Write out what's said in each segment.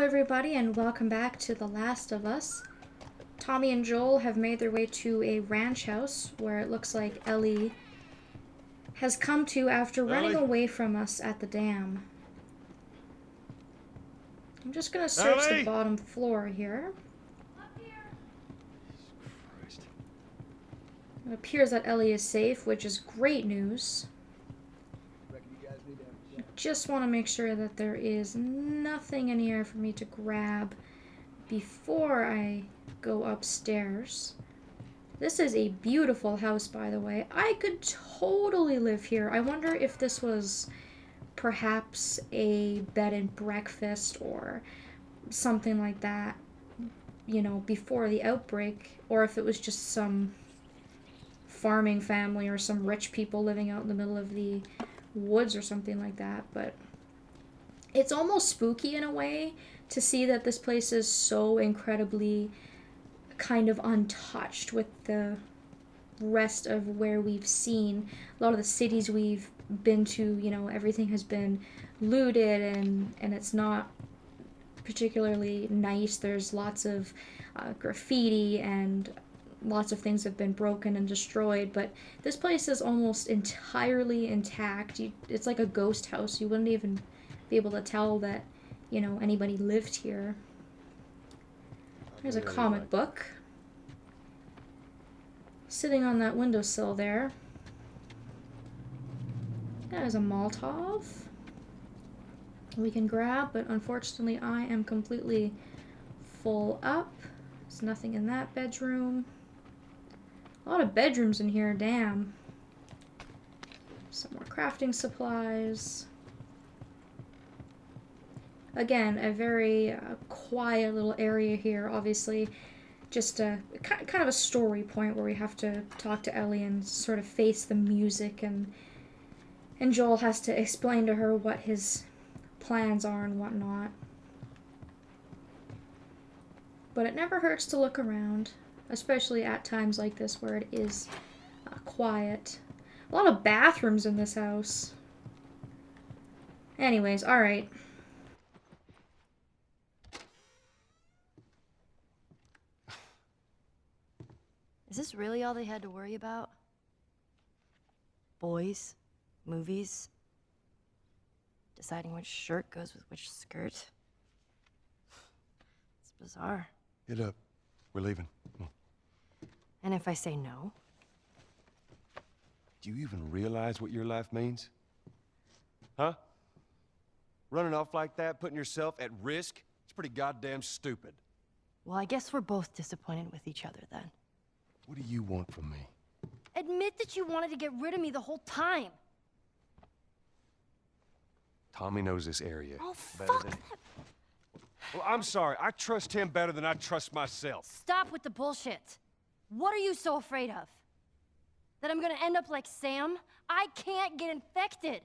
everybody, and welcome back to The Last of Us. Tommy and Joel have made their way to a ranch house where it looks like Ellie has come to after running away from us at the dam. I'm just gonna search the bottom floor here. Christ. It appears that Ellie is safe, which is great news. Just want to make sure that there is nothing in here for me to grab before I go upstairs. This is a beautiful house, by the way. I could totally live here. I wonder if this was perhaps a bed and breakfast or something like that, you know, before the outbreak, or if it was just some farming family or some rich people living out in the middle of the woods or something like that. But it's almost spooky in a way to see that this place is so incredibly kind of untouched with the rest of where we've seen. A lot of the cities we've been to, you know, everything has been looted and it's not particularly nice. There's lots of graffiti and lots of things have been broken and destroyed, but this place is almost entirely intact. It's like a ghost house. You wouldn't even be able to tell that, you know, anybody lived here. There's a comic book sitting on that windowsill there. That is a Molotov we can grab, but unfortunately I am completely full up. There's nothing in that bedroom. A lot of bedrooms in here, damn. Some more crafting supplies. Again, a very quiet little area here, obviously. Just a kind of a story point where we have to talk to Ellie and sort of face the music, and Joel has to explain to her what his plans are and whatnot. But it never hurts to look around, especially at times like this where it is quiet. A lot of bathrooms in this house. Anyways, alright. Is this really all they had to worry about? Boys, movies, deciding which shirt goes with which skirt. It's bizarre. Get up. We're leaving. Come on. And if I say no? Do you even realize what your life means? Huh? Running off like that, putting yourself at risk? It's pretty goddamn stupid. Well, I guess we're both disappointed with each other then. What do you want from me? Admit that you wanted to get rid of me the whole time. Tommy knows this area Oh, better fuck than... that. Well, I'm sorry. I trust him better than I trust myself. Stop with the bullshit. What are you so afraid of? That I'm gonna end up like Sam? I can't get infected.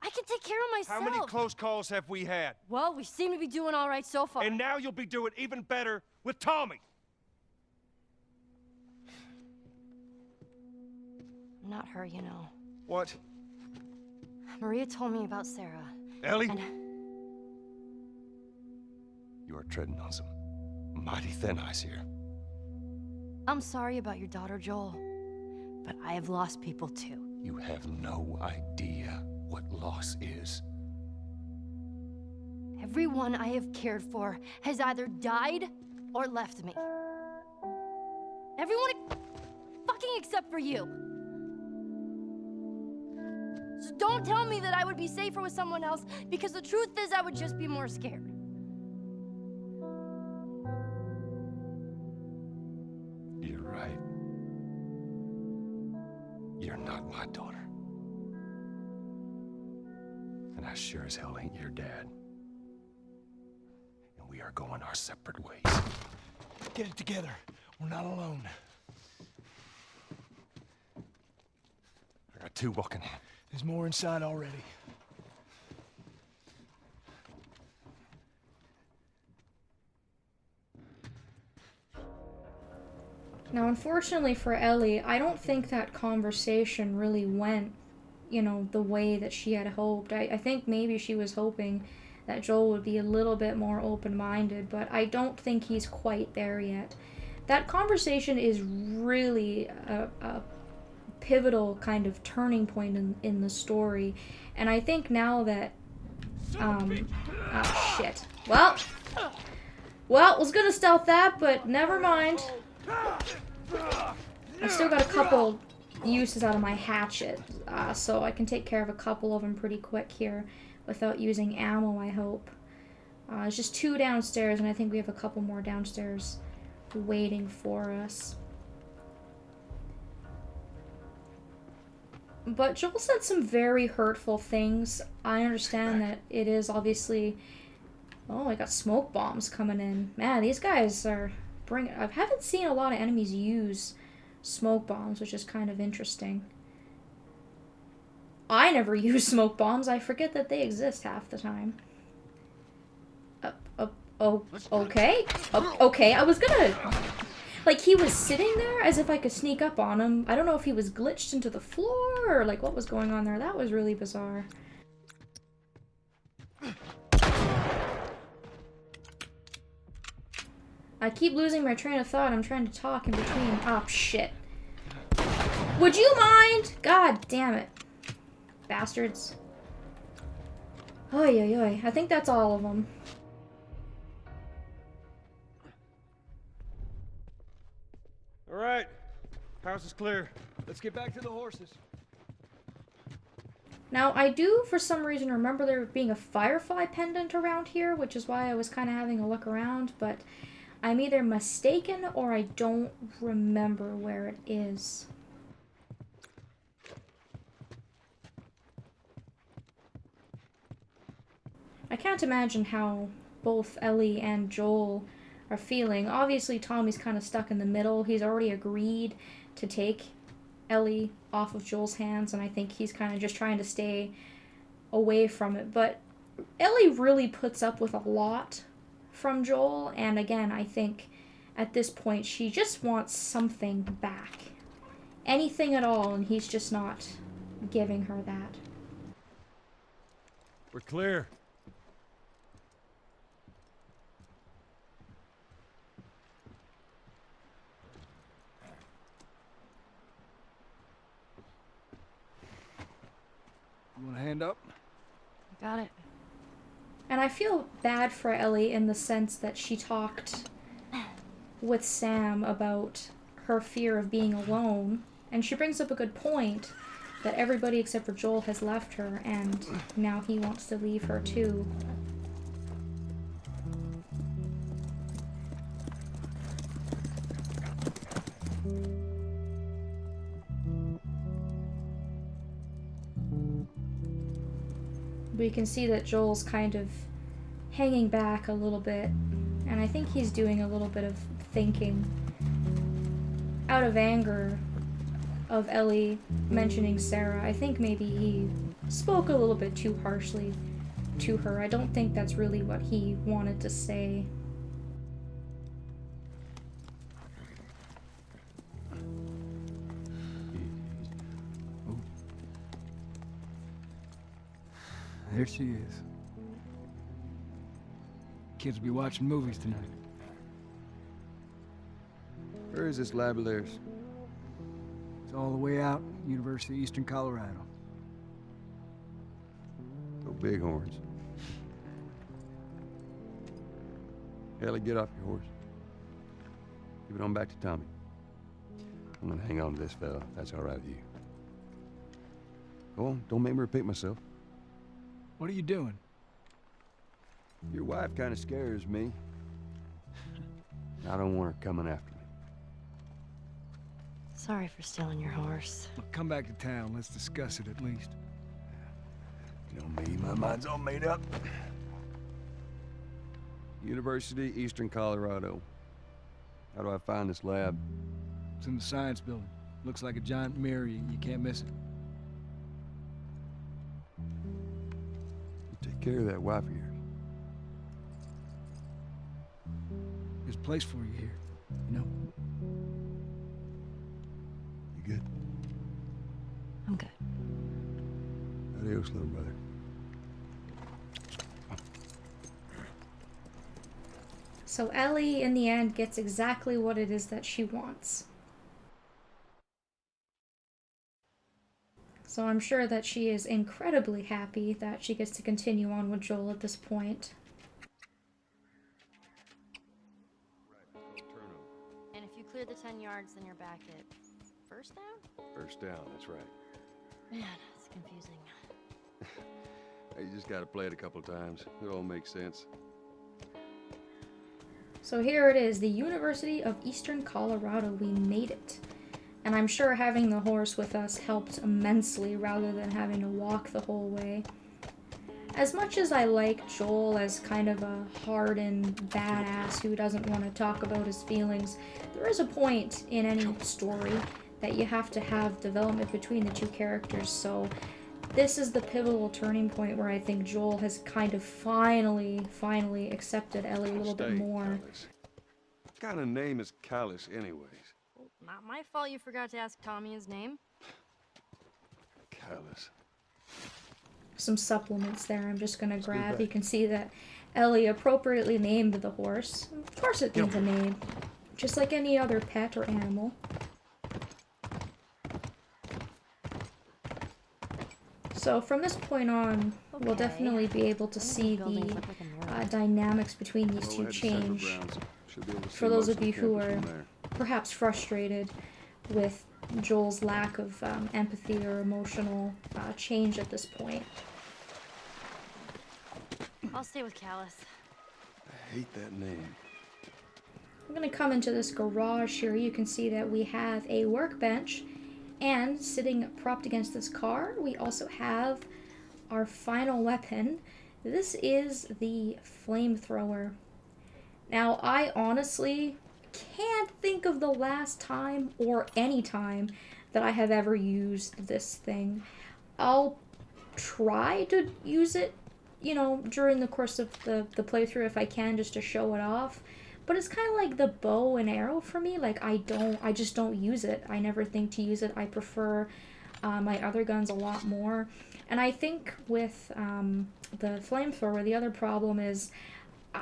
I can take care of myself. How many close calls have we had? Well, we seem to be doing all right so far. And now you'll be doing even better with Tommy. I'm not her, you know. What? Maria told me about Sarah. Ellie? And You are treading on some mighty thin ice here. I'm sorry about your daughter, Joel. But I have lost people too. You have no idea what loss is. Everyone I have cared for has either died or left me. Everyone fucking except for you. So don't tell me that I would be safer with someone else, because the truth is I would just be more scared. You're right. You're not my daughter. And I sure as hell ain't your dad. And we are going our separate ways. Get it together. We're not alone. I got two walking in. There's more inside already. Now, unfortunately for Ellie, I don't think that conversation really went, you know, the way that she had hoped. I think maybe she was hoping that Joel would be a little bit more open-minded, but I don't think he's quite there yet. That conversation is really a pivotal kind of turning point in the story, and I think now that oh shit. Well, was gonna stealth that, but never mind. I've still got a couple uses out of my hatchet, so I can take care of a couple of them pretty quick here without using ammo, I hope. There's just 2 downstairs, and I think we have a couple more downstairs waiting for us. But Joel said some very hurtful things. I understand that it is obviously... Oh, I got smoke bombs coming in. Man, these guys are bringing... I haven't seen a lot of enemies use smoke bombs, which is kind of interesting. I never use smoke bombs. I forget that they exist half the time. Okay. Okay, I was gonna... Like, he was sitting there as if I could sneak up on him. I don't know if he was glitched into the floor or, like, what was going on there. That was really bizarre. I keep losing my train of thought. I'm trying to talk in between. Oh, shit. Would you mind? God damn it. Bastards. Oy, oy, oy. I think that's all of them. All right. House is clear. Let's get back to the horses. Now, I do, for some reason, remember there being a firefly pendant around here, which is why I was kind of having a look around, but I'm either mistaken or I don't remember where it is. I can't imagine how both Ellie and Joel are feeling. Obviously, Tommy's kind of stuck in the middle. He's already agreed to take Ellie off of Joel's hands, and I think he's kind of just trying to stay away from it. But Ellie really puts up with a lot from Joel, and again, I think at this point she just wants something back. Anything at all, and he's just not giving her that. We're clear. You want a hand up? Got it. And I feel bad for Ellie in the sense that she talked with Sam about her fear of being alone, and she brings up a good point that everybody except for Joel has left her, and now he wants to leave her too. We can see that Joel's kind of hanging back a little bit, and I think he's doing a little bit of thinking out of anger of Ellie mentioning Sarah. I think maybe he spoke a little bit too harshly to her. I don't think that's really what he wanted to say. There she is. Kids will be watching movies tonight. Where is this lab of theirs? It's all the way out, University of Eastern Colorado. Go Bighorns. Ellie, get off your horse. Give it on back to Tommy. I'm gonna hang on to this fella, if that's all right with you. Go on, don't make me repeat myself. What are you doing? Your wife kind of scares me. I don't want her coming after me. Sorry for stealing your horse. Look, come back to town. Let's discuss it at least. You know me, my mind's all made up. University, Eastern Colorado. How do I find this lab? It's in the science building. Looks like a giant mirror. You can't miss it. You take care of that wife of yours. There's a place for you here, you know? You good? I'm good. Adios, little brother. So Ellie, in the end, gets exactly what it is that she wants. So I'm sure that she is incredibly happy that she gets to continue on with Joel at this point. And if you clear the 10 yards, then you're back at first down? First down, that's right. Man, it's confusing. You just gotta play it a couple times. It all makes sense. So here it is, the University of Eastern Colorado. We made it. And I'm sure having the horse with us helped immensely rather than having to walk the whole way. As much as I like Joel as kind of a hardened badass who doesn't want to talk about his feelings, there is a point in any story that you have to have development between the two characters, so this is the pivotal turning point where I think Joel has kind of finally accepted Ellie a little bit more. Callous. What kind of name is Callous anyways? Well, not my fault you forgot to ask Tommy his name. Callous. Some supplements there I'm just gonna grab. back. You can see that Ellie appropriately named the horse. Of course it needs a name, just like any other pet or animal. So from this point on, we'll Okay. definitely be able to see Buildings the look like a mirror. dynamics between these Go two ahead and center change. grounds. Should be able to see For those most of you the who campus are from there. perhaps frustrated with Joel's lack of empathy or emotional change at this point. I'll stay with Callus. I hate that name. I'm going to come into this garage here. You can see that we have a workbench, and sitting propped against this car, we also have our final weapon. This is the flamethrower. Now, I honestly can't think of the last time or any time that I have ever used this thing. I'll try to use it, you know, during the course of the playthrough if I can, just to show it off. But it's kind of like the bow and arrow for me. Like, I just don't use it. I never think to use it. I prefer my other guns a lot more. And I think with the flamethrower, the other problem is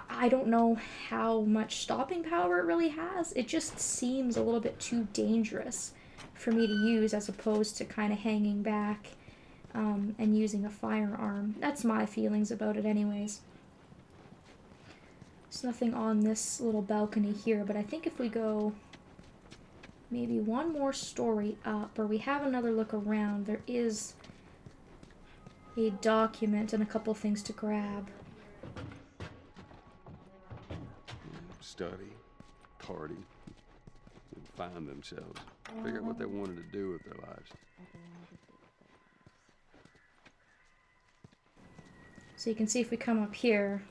I don't know how much stopping power it really has. It just seems a little bit too dangerous for me to use as opposed to kind of hanging back and using a firearm. That's my feelings about it anyways. There's nothing on this little balcony here, but I think if we go maybe one more story up, or we have another look around, there is a document and a couple things to grab. Study, party, and find themselves. Figure out what they wanted to do with their lives. So you can see if we come up here,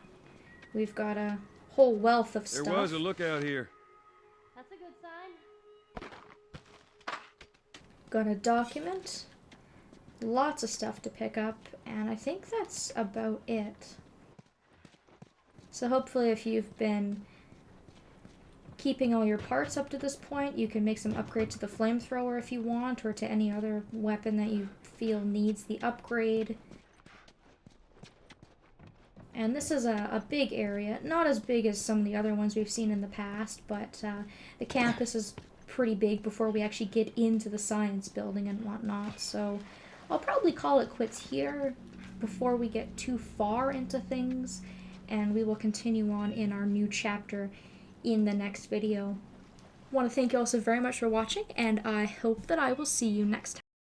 we've got a whole wealth of stuff. There was a lookout here. That's a good sign. Got a document, lots of stuff to pick up, and I think that's about it. So hopefully if you've been keeping all your parts up to this point, you can make some upgrades to the flamethrower if you want, or to any other weapon that you feel needs the upgrade. And this is a big area, not as big as some of the other ones we've seen in the past, but the campus is pretty big before we actually get into the science building and whatnot, so I'll probably call it quits here before we get too far into things, and we will continue on in our new chapter in the next video. I want to thank you all so very much for watching, and I hope that I will see you next time.